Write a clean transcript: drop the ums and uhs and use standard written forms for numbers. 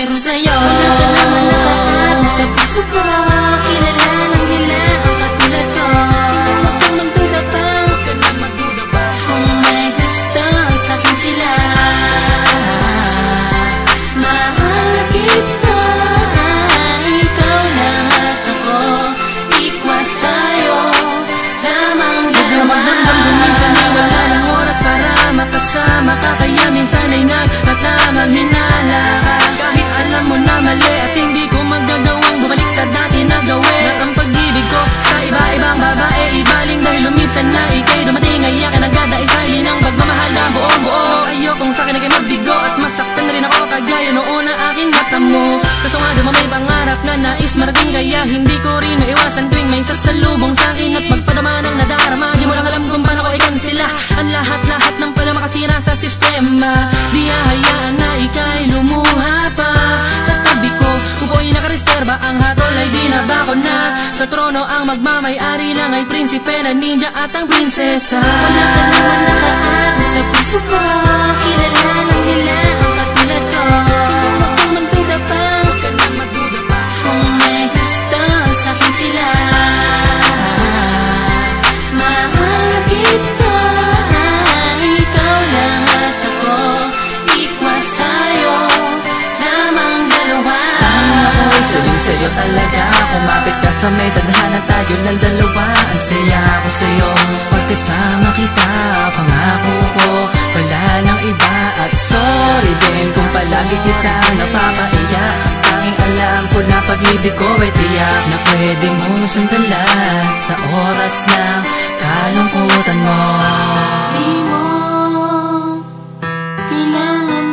meron sa'yo. Wala ka naman nakaat sa puso ko, kilala ng nila ang katulad ko. Huwag kang magduda pa, huwag ka na magduda pa, kung may gusto sa'kin sila. Mahal kita, ikaw lang at ako, ikwas tayo, lamang dalawa. Minsan ay wala ng oras para makasama ka, kaya minsan ay nagtatlamang hinala ka. Kahit alam mo na mali at hindi ko magagawang bumalik sa dati na gawin. At ang pag-ibig ko sa iba-ibang babae ibaling dahil lumisan na ikay dumating ay akin nagdadaisali ng pagmamahal na buong-buo. Ayokong sa'kin ay magbigo at masaktan na rin ako kagaya noon na aking mata mo. Kaso nga di mo may pangarap na nais marating, kaya hindi ko rin naiwasan tuwing may sasalubong sa'kin at magpadama ng nadarama. Di mo lang alam kung paano ko ikansila ang lahat-lahat ng pala makasira sa sistema. Di hahayaan na ika'y lumuha pa sa tabi ko, upo'y nakareserba, ang hatol ay binaba ko na. Sa trono ang magmamay-ari lang ay prinsipe na ninja at ang prinsesa. Wala ka naman nakaat sa puso ko, kilala ng nila ang katulad ko. Huwag kang magduda pa, huwag ka na magduda pa, kung may gusto sa'kin sila. Mahal kita, ikaw lang at ako, ikwas tayo, lamang dalawa. Ako'y sayo talaga, kumapit ka sa may tadhana, tayo ng dalawa. Ang saya ko sa'yo, pagkasama kita, pangako ko wala nang iba. At sorry din kung palagi kita napapaiyak, tanging alam ko na pag-ibig ko ay tiyak na pwede mong sandalan sa oras ng kalungkutan mo. Di mo kailangan